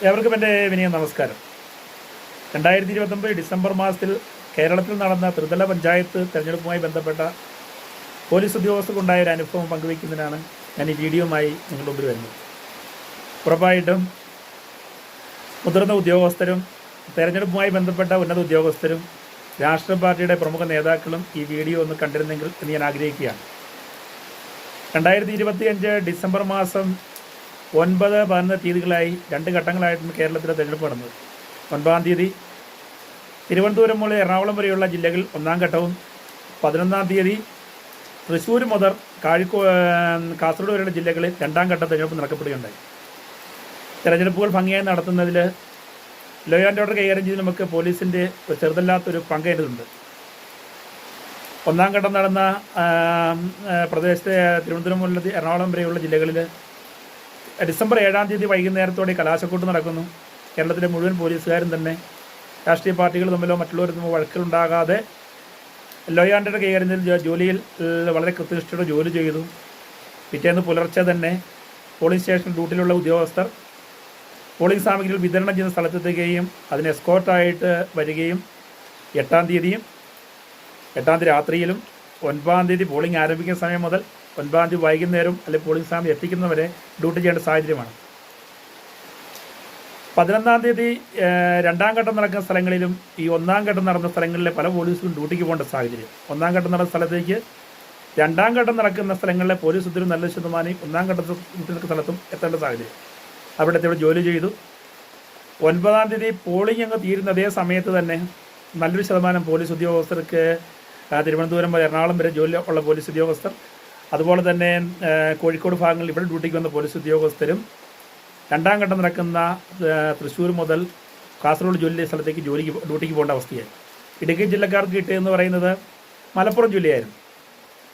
ഏവർക്കും എൻ്റെ വിനയ നമസ്കാരം. 2029 ഡിസംബർ മാസത്തിൽ കേരളത്തിൽ നടന്ന ത്രിതല പഞ്ചായത്ത് തെരഞ്ഞെടുപ്പുമായി ബന്ധപ്പെട്ട പോലീസ് ഉദ്യോഗസ്ഥർക്കുണ്ടായ ഒരു അനുഭവം പങ്കുവയ്ക്കുന്നതിനാണ് ഞാൻ ഈ വീഡിയോയുമായി നിങ്ങളുടെ മുമ്പിൽ വരുന്നത്. ഉറപ്പായിട്ടും മുതിർന്ന ഉദ്യോഗസ്ഥരും തെരഞ്ഞെടുപ്പുമായി ബന്ധപ്പെട്ട ഉന്നത ഉദ്യോഗസ്ഥരും രാഷ്ട്രീയ പാർട്ടിയുടെ പ്രമുഖ നേതാക്കളും ഈ വീഡിയോ ഒന്ന് കണ്ടിരുന്നെങ്കിൽ എന്ന് ഞാൻ ആഗ്രഹിക്കുകയാണ്. 2025 ഡിസംബർ മാസം 9, 11 തീയതികളായി 2 ഘട്ടങ്ങളായിട്ടാണ് കേരളത്തിലെ തെരഞ്ഞെടുപ്പ് നടന്നത്. 9-ാം തീയതി തിരുവനന്തപുരം മുതൽ എറണാകുളം വരെയുള്ള ജില്ലകളിൽ 1-ാം ഘട്ടവും, 11-ാം തീയതി തൃശ്ശൂർ മുതൽ കാസർഗോഡ് വരെയുള്ള ജില്ലകളിൽ 2-ാം ഘട്ട തെരഞ്ഞെടുപ്പ് നടക്കപ്പെടുകയുണ്ടായി. തെരഞ്ഞെടുപ്പുകൾ ഭംഗിയായി നടത്തുന്നതിൽ ലോ ആൻഡ് ഓർഡർ കൈകാര്യം ചെയ്ത് നമുക്ക് പോലീസിൻ്റെ ചെറുതല്ലാത്തൊരു പങ്കേണ്ടതുണ്ട്. 1-ാം ഘട്ടം നടന്ന പ്രദേശത്തെ തിരുവനന്തപുരം മുതൽ എറണാകുളം വരെയുള്ള ജില്ലകളിൽ ഡിസംബർ 7-ാം തീയതി വൈകുന്നേരത്തോടെ കലാശക്കൂട്ട് നടക്കുന്നു. കേരളത്തിലെ മുഴുവൻ പോലീസുകാരും തന്നെ രാഷ്ട്രീയ പാർട്ടികൾ തമ്മിലോ മറ്റുള്ളവർ തമ്മിലോ വഴക്കുകളുണ്ടാകാതെ ലോ ആൻഡ് ഓർഡർ കൈകാര്യം ജോലിയിൽ വളരെ കൃത്യനിഷ്ഠയോടെ ജോലി ചെയ്തു. പിറ്റേന്ന് പുലർച്ചെ തന്നെ പോളിംഗ് സ്റ്റേഷൻ ഡ്യൂട്ടിയിലുള്ള ഉദ്യോഗസ്ഥർ പോളിംഗ് സാമഗ്രികൾ വിതരണം ചെയ്യുന്ന സ്ഥലത്തെത്തുകയും അതിന് എസ്കോർട്ടായിട്ട് വരികയും 8-ാം തീയതി രാത്രിയിലും 9-ാം തീയതി പോളിംഗ് ആരംഭിക്കുന്ന സമയം മുതൽ 9-ാം തീയതി വൈകുന്നേരം അല്ലെങ്കിൽ പോളിംഗ് സമയം എത്തിക്കുന്നവരെ ഡ്യൂട്ടി ചെയ്യേണ്ട സാഹചര്യമാണ്. 11-ാം തീയതി 2-ാം ഘട്ടം നടക്കുന്ന സ്ഥലങ്ങളിലും ഈ 1-ാം ഘട്ടം നടന്ന സ്ഥലങ്ങളിലെ പല പോലീസും ഡ്യൂട്ടിക്ക് പോകേണ്ട സാഹചര്യം. 1-ാം ഘട്ടം നടന്ന സ്ഥലത്തേക്ക് 2-ാം ഘട്ടം നടക്കുന്ന സ്ഥലങ്ങളിലെ പോലീസ് ഉദ്യോഗം നല്ല ശതമാനം 1-ാം ഘട്ടത്തിൽ സ്ഥലത്തും എത്തേണ്ട സാഹചര്യം. അവിടെ ജോലി ചെയ്തു. 9-ാം തീയതി പോളിംഗ് അങ്ങ് തീരുന്ന അതേ സമയത്ത് തന്നെ നല്ലൊരു ശതമാനം പോലീസ് ഉദ്യോഗസ്ഥർക്ക് തിരുവനന്തപുരം മുതൽ എറണാകുളം വരെ ജോലി ഉള്ള പോലീസ് ഉദ്യോഗസ്ഥർ, അതുപോലെ തന്നെ കോഴിക്കോട് ഭാഗങ്ങളിൽ ഇവിടെ ഡ്യൂട്ടിക്ക് വന്ന പോലീസ് ഉദ്യോഗസ്ഥരും 2-ാം ഘട്ടം നടക്കുന്ന തൃശ്ശൂർ മുതൽ കാസർഗോഡ് ജോലി സ്ഥലത്തേക്ക് ഡ്യൂട്ടിക്ക് പോകേണ്ട അവസ്ഥയായി. ഇടുക്കി ജില്ലക്കാർക്ക് കിട്ടിയെന്ന് പറയുന്നത് മലപ്പുറം ജില്ലയായിരുന്നു.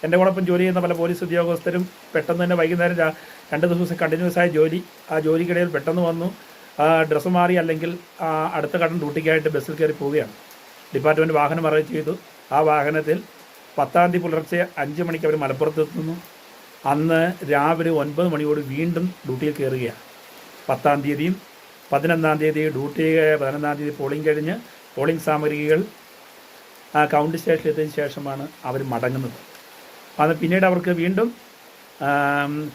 എൻ്റെ കൂടൊപ്പം ജോലി ചെയ്യുന്ന പല പോലീസ് ഉദ്യോഗസ്ഥരും പെട്ടെന്ന് തന്നെ വൈകുന്നേരം 2 ദിവസം കണ്ടിന്യൂസ് ആയ ജോലി, ആ ജോലിക്കിടയിൽ പെട്ടെന്ന് വന്നു ഡ്രസ്സ് മാറി അല്ലെങ്കിൽ അടുത്ത ഘട്ടം ഡ്യൂട്ടിക്കായിട്ട് ബസ്സിൽ കയറി പോവുകയാണ്. ഡിപ്പാർട്ട്മെൻറ്റ് വാഹനം അറേഞ്ച് ചെയ്തു. ആ വാഹനത്തിൽ 10-ാം തീയതി പുലർച്ചെ 5 മണിക്ക് അവർ മലപ്പുറത്തെത്തുന്നു. അന്ന് രാവിലെ 9 മണിയോട് വീണ്ടും ഡ്യൂട്ടിയിൽ കയറുകയാണ്. 10-ാം തീയതിയും 11-ാം തീയതി ഡ്യൂട്ടി, 11-ാം തീയതി പോളിംഗ് കഴിഞ്ഞ് പോളിംഗ് സാമഗ്രികൾ കൗണ്ട് സ്റ്റേഷനിൽ എത്തിയതിനു ശേഷമാണ് അവർ മടങ്ങുന്നത്. അത് പിന്നീട് അവർക്ക് വീണ്ടും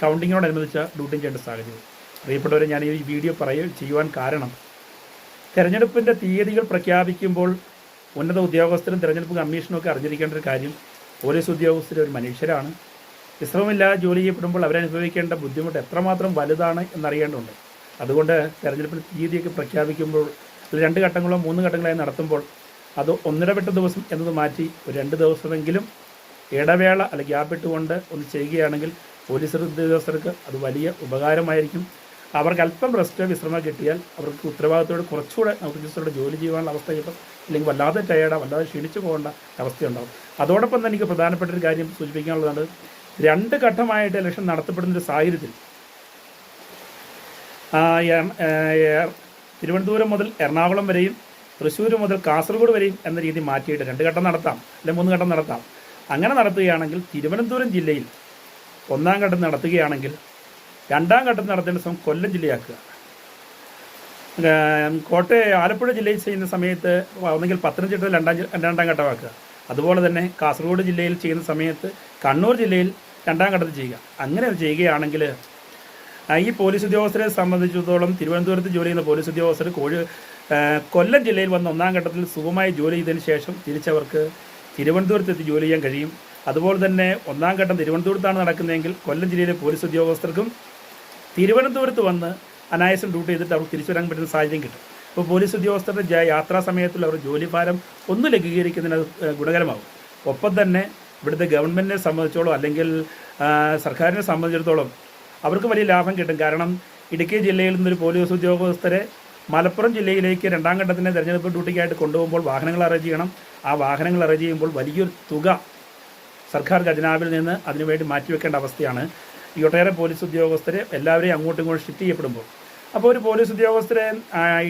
കൗണ്ടിങ്ങിനോടനുബന്ധിച്ച് ഡ്യൂട്ടി ചെയ്യേണ്ട സാഹചര്യം. പ്രിയപ്പെട്ടവരെ, ഞാൻ ഈ വീഡിയോ ചെയ്യുവാൻ കാരണം തെരഞ്ഞെടുപ്പിൻ്റെ തീയതികൾ പ്രഖ്യാപിക്കുമ്പോൾ ഉന്നത ഉദ്യോഗസ്ഥരും തെരഞ്ഞെടുപ്പ് കമ്മീഷനും ഒക്കെ അറിഞ്ഞിരിക്കേണ്ട ഒരു കാര്യം, പോലീസ് ഉദ്യോഗസ്ഥർ ഒരു മനുഷ്യരാണ്. വിശ്രമമില്ലാതെ ജോലി ചെയ്യപ്പെടുമ്പോൾ അവരനുഭവിക്കേണ്ട ബുദ്ധിമുട്ട് എത്രമാത്രം വലുതാണ് എന്നറിയേണ്ടതുണ്ട്. അതുകൊണ്ട് തെരഞ്ഞെടുപ്പിൻ്റെ തീയതിയൊക്കെ പ്രഖ്യാപിക്കുമ്പോൾ 2 ഘട്ടങ്ങളോ 3 ഘട്ടങ്ങളായി നടത്തുമ്പോൾ അത് ഒന്നിടവിട്ട ദിവസം എന്നത് മാറ്റി ഒരു 2 ദിവസമെങ്കിലും ഇടവേള അല്ലെങ്കിൽ ഗ്യാപ്പിട്ടുകൊണ്ട് ഒന്ന് ചെയ്യുകയാണെങ്കിൽ പോലീസ് ഉദ്യോഗസ്ഥർക്ക് അത് വലിയ ഉപകാരമായിരിക്കും. അവർക്ക് അല്പം വിശ്രമം കിട്ടിയാൽ അവർക്ക് ഉത്തരവാദിത്തത്തോട് കുറച്ചുകൂടെ ഉദ്യോഗസ്ഥരുടെ ജോലി ചെയ്യാനുള്ള അവസ്ഥ കിട്ടും. അല്ലെങ്കിൽ വല്ലാതെ ടയേർഡാണ്, വല്ലാതെ ക്ഷീണിച്ചു പോകേണ്ട അവസ്ഥയുണ്ടാകും. അതോടൊപ്പം തന്നെ എനിക്ക് പ്രധാനപ്പെട്ട ഒരു കാര്യം സൂചിപ്പിക്കാനുള്ളതാണ്, 2 ഘട്ടമായിട്ട് ഇലക്ഷൻ നടത്തപ്പെടുന്നൊരു സാഹചര്യത്തിൽ തിരുവനന്തപുരം മുതൽ എറണാകുളം വരെയും തൃശ്ശൂർ മുതൽ കാസർഗോഡ് വരെയും എന്ന രീതി മാറ്റിയിട്ട് 2 ഘട്ടം നടത്താം, അല്ലെങ്കിൽ 3 ഘട്ടം നടത്താം. അങ്ങനെ നടത്തുകയാണെങ്കിൽ തിരുവനന്തപുരം ജില്ലയിൽ 1-ാം ഘട്ടം നടത്തുകയാണെങ്കിൽ 2-ാം ഘട്ടം നടത്തേണ്ട സമയം കൊല്ലം ജില്ലയാക്കുക. ആലപ്പുഴ ജില്ലയിൽ ചെയ്യുന്ന സമയത്ത് ഒന്നെങ്കിൽ പത്തനംതിട്ടയിൽ 2-ാം ഘട്ടമാക്കുക. അതുപോലെ തന്നെ കാസർഗോഡ് ജില്ലയിൽ ചെയ്യുന്ന സമയത്ത് കണ്ണൂർ ജില്ലയിൽ 2-ാം ഘട്ടത്തിൽ ചെയ്യുക. അങ്ങനെ ചെയ്യുകയാണെങ്കിൽ ഈ പോലീസ് ഉദ്യോഗസ്ഥരെ സംബന്ധിച്ചിടത്തോളം തിരുവനന്തപുരത്ത് ജോലി ചെയ്യുന്ന പോലീസ് ഉദ്യോഗസ്ഥർ കൊല്ലം ജില്ലയിൽ വന്ന് 1-ാം ഘട്ടത്തിൽ സുഖമായി ജോലി ചെയ്തതിന് ശേഷം തിരിച്ചവർക്ക് തിരുവനന്തപുരത്തെത്തി ജോലി ചെയ്യാൻ കഴിയും. അതുപോലെ തന്നെ 1-ാം ഘട്ടം തിരുവനന്തപുരത്താണ് നടക്കുന്നതെങ്കിൽ കൊല്ലം ജില്ലയിലെ പോലീസ് ഉദ്യോഗസ്ഥർക്കും തിരുവനന്തപുരത്ത് വന്ന് അനായാസം ഡ്യൂട്ടി ചെയ്തിട്ട് അവർക്ക് തിരിച്ചു വരാൻ പറ്റുന്ന സാഹചര്യം കിട്ടും. അപ്പോൾ പോലീസ് ഉദ്യോഗസ്ഥരുടെ യാത്രാ സമയത്തിൽ അവർ ജോലിഭാരം ഒന്ന് ലഘൂകരിക്കുന്നതിന് ഗുണകരമാകും. ഒപ്പം തന്നെ ഇവിടുത്തെ ഗവൺമെൻറ്റിനെ സംബന്ധിച്ചോളം അല്ലെങ്കിൽ സർക്കാരിനെ സംബന്ധിച്ചിടത്തോളം അവർക്ക് വലിയ ലാഭം കിട്ടും. കാരണം ഇടുക്കി ജില്ലയിൽ നിന്നൊരു പോലീസ് ഉദ്യോഗസ്ഥരെ മലപ്പുറം ജില്ലയിലേക്ക് 2-ാം ഘട്ടത്തിൻ്റെ തെരഞ്ഞെടുപ്പ് ഡ്യൂട്ടിക്കായിട്ട് കൊണ്ടുപോകുമ്പോൾ വാഹനങ്ങൾ അറേഞ്ച് ചെയ്യണം. ആ വാഹനങ്ങൾ അറേഞ്ച് ചെയ്യുമ്പോൾ വലിയൊരു തുക സർക്കാർ ഖജനാവിൽ നിന്ന് അതിനുവേണ്ടി മാറ്റിവെക്കേണ്ട അവസ്ഥയാണ്. ഈ ഒട്ടേറെ പോലീസ് ഉദ്യോഗസ്ഥരെ എല്ലാവരെയും അങ്ങോട്ടും ഇങ്ങോട്ടും ഷിഫ്റ്റ് ചെയ്യപ്പെടുമ്പോൾ അപ്പോൾ ഒരു പോലീസ് ഉദ്യോഗസ്ഥരെ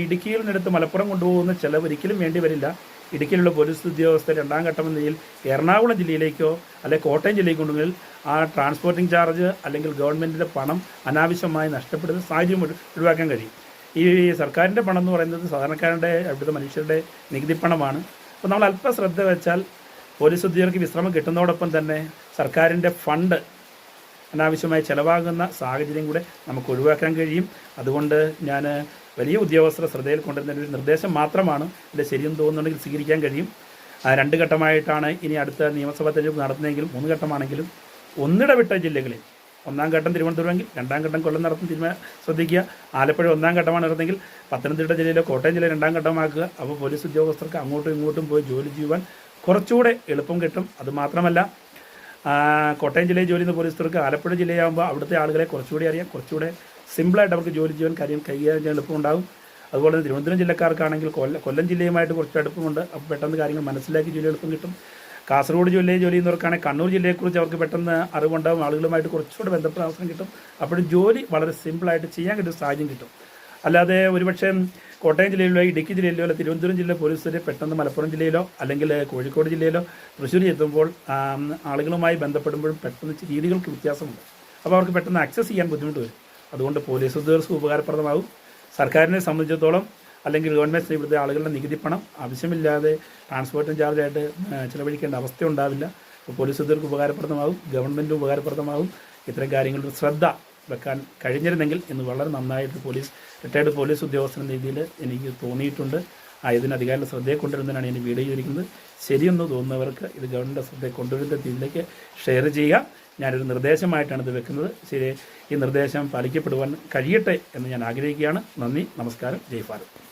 ഇടുക്കിയിൽ നിന്നെടുത്ത് മലപ്പുറം കൊണ്ടുപോകുന്ന ചിലവ് ഒരിക്കലും വേണ്ടി വരില്ല. ഇടുക്കിയിലുള്ള പോലീസ് ഉദ്യോഗസ്ഥർ 2-ാം ഘട്ടം എന്ന നിലയിൽ എറണാകുളം ജില്ലയിലേക്കോ അല്ലെങ്കിൽ കോട്ടയം ജില്ലയിലേക്കോ ഉണ്ടെങ്കിൽ ആ ട്രാൻസ്പോർട്ടിംഗ് ചാർജ് അല്ലെങ്കിൽ ഗവൺമെൻറ്റിൻ്റെ പണം അനാവശ്യമായി നഷ്ടപ്പെടുന്ന സാഹചര്യം ഒഴിവാക്കാൻ കഴിയും. ഈ സർക്കാരിൻ്റെ പണം എന്ന് പറയുന്നത് സാധാരണക്കാരുടെ അവിടുത്തെ മനുഷ്യരുടെ നികുതി പണമാണ്. അപ്പോൾ നമ്മൾ അല്പ ശ്രദ്ധ വെച്ചാൽ പോലീസ് ഉദ്യോഗസ്ഥർക്ക് വിശ്രമം കിട്ടുന്നതോടൊപ്പം തന്നെ സർക്കാരിൻ്റെ ഫണ്ട് അനാവശ്യമായി ചിലവാകുന്ന സാഹചര്യം കൂടെ നമുക്ക് ഒഴിവാക്കാൻ കഴിയും. അതുകൊണ്ട് ഞാൻ വലിയ ഉദ്യോഗസ്ഥരുടെ ശ്രദ്ധയിൽ കൊണ്ടുവരുന്ന ഒരു നിർദ്ദേശം മാത്രമാണ്. ഇതിൻ്റെ ശരിയെന്ന് തോന്നുന്നുണ്ടെങ്കിൽ സ്വീകരിക്കാൻ കഴിയും. 2 ഘട്ടമായിട്ടാണ് ഇനി അടുത്ത നിയമസഭാ തെരഞ്ഞെടുപ്പ് നടത്തുന്നതെങ്കിലും 3 ഘട്ടമാണെങ്കിലും ഒന്നിടവിട്ട ജില്ലകളിൽ 1-ാം ഘട്ടം തിരുവനന്തപുരമെങ്കിൽ 2-ാം ഘട്ടം കൊല്ലം നടത്തുന്ന ശ്രദ്ധിക്കുക. ആലപ്പുഴ 1-ാം ഘട്ടമാണ് നടത്തുന്നതെങ്കിൽ പത്തനംതിട്ട ജില്ലയിലോ കോട്ടയം ജില്ലയിൽ 2-ാം ഘട്ടമാക്കുക. അപ്പോൾ പോലീസ് ഉദ്യോഗസ്ഥർക്ക് അങ്ങോട്ടും ഇങ്ങോട്ടും പോയി ജോലി ചെയ്യുവാൻ കുറച്ചുകൂടെ എളുപ്പം കിട്ടും. അതുമാത്രമല്ല, കോട്ടയം ജില്ലയിൽ ജോലി ചെയ്യുന്ന പോലീസുകാർക്ക് ആലപ്പുഴ ജില്ലയാകുമ്പോൾ അവിടുത്തെ ആളുകളെ കുറച്ചുകൂടി അറിയാം, കുറച്ചുകൂടെ സിമ്പിളായിട്ട് അവർക്ക് ജോലി ചെയ്യാൻ കൈകാര്യം ചെയ്യാൻ എളുപ്പമുണ്ടാകും. അതുപോലെ തന്നെ തിരുവനന്തപുരം ജില്ലക്കാർക്കാണെങ്കിൽ കൊല്ലം ജില്ലയുമായിട്ട് കുറച്ച് അടുപ്പമുണ്ട്. അപ്പോൾ പെട്ടെന്ന് കാര്യങ്ങൾ മനസ്സിലാക്കി ജോലി എളുപ്പം കിട്ടും. കാസർഗോഡ് ജില്ലയിൽ ജോലി ചെയ്യുന്നവർക്കാണെങ്കിൽ കണ്ണൂർ ജില്ലയെക്കുറിച്ച് അവർക്ക് പെട്ടെന്ന് അറിവുണ്ടാകും, ആളുകളുമായിട്ട് കുറച്ചുകൂടെ ബന്ധപ്പെട്ട അവസരം കിട്ടും. അപ്പോഴും ജോലി വളരെ സിമ്പിളായിട്ട് ചെയ്യാൻ കിട്ടുന്ന സാഹചര്യം കിട്ടും. അല്ലാതെ ഒരുപക്ഷെ കോട്ടയം ജില്ലയിലോ ഇടുക്കി ജില്ലയിലോ അല്ല തിരുവനന്തപുരം ജില്ലയിലെ പോലീസുകാർ പെട്ടെന്ന് മലപ്പുറം ജില്ലയിലോ അല്ലെങ്കിൽ കോഴിക്കോട് ജില്ലയിലോ തൃശ്ശൂർ എത്തുമ്പോൾ ആളുകളുമായി ബന്ധപ്പെടുമ്പോഴും പെട്ടെന്ന് രീതികൾക്ക് വ്യത്യാസമുണ്ട്. അപ്പോൾ അവർക്ക് പെട്ടെന്ന് ആക്സസ് ചെയ്യാൻ ബുദ്ധിമുട്ട് വരും. അതുകൊണ്ട് പോലീസ് ഉദ്യോഗസ്ഥർക്ക് ഉപകാരപ്രദമാകും. സർക്കാരിനെ സംബന്ധിച്ചിടത്തോളം അല്ലെങ്കിൽ ഗവൺമെൻറ് ഇവിടുത്തെ ആളുകളുടെ നികുതി പണം ആവശ്യമില്ലാതെ ട്രാൻസ്പോർട്ടിംഗ് ചാർജായിട്ട് ചിലവഴിക്കേണ്ട അവസ്ഥ ഉണ്ടാവില്ല. അപ്പോൾ പോലീസ് ഉദ്യോഗസ്ഥർക്ക് ഉപകാരപ്രദമാകും, ഗവൺമെൻറ് ഉപകാരപ്രദമാകും. ഇത്തരം കാര്യങ്ങളിൽ ശ്രദ്ധ വെക്കാൻ കഴിഞ്ഞിരുന്നെങ്കിൽ ഇന്ന് വളരെ നന്നായിട്ട് റിട്ടയർഡ് പോലീസ് ഉദ്യോഗസ്ഥൻ എന്ന രീതിയിൽ എനിക്ക് തോന്നിയിട്ടുണ്ട്. ഇതിന് അധികാരികളുടെ ശ്രദ്ധയെ കൊണ്ടുവരുന്നതിനാണ് ഞാൻ വീഡിയോ ചെയ്തിരിക്കുന്നത്. ശരിയെന്ന് തോന്നുന്നവർക്ക് ഇത് ഗവൺമെൻറ് ശ്രദ്ധയെ കൊണ്ടുവരുന്ന രീതിയിലേക്ക് ഷെയർ ചെയ്യുക. ഞാനൊരു നിർദ്ദേശമായിട്ടാണ് ഇത് വെക്കുന്നത്. ശരി, ഈ നിർദ്ദേശം പാലിക്കപ്പെടുവാൻ കഴിയട്ടെ എന്ന് ഞാൻ ആഗ്രഹിക്കുകയാണ്. നന്ദി, നമസ്കാരം, ജയ് ഭാരത്.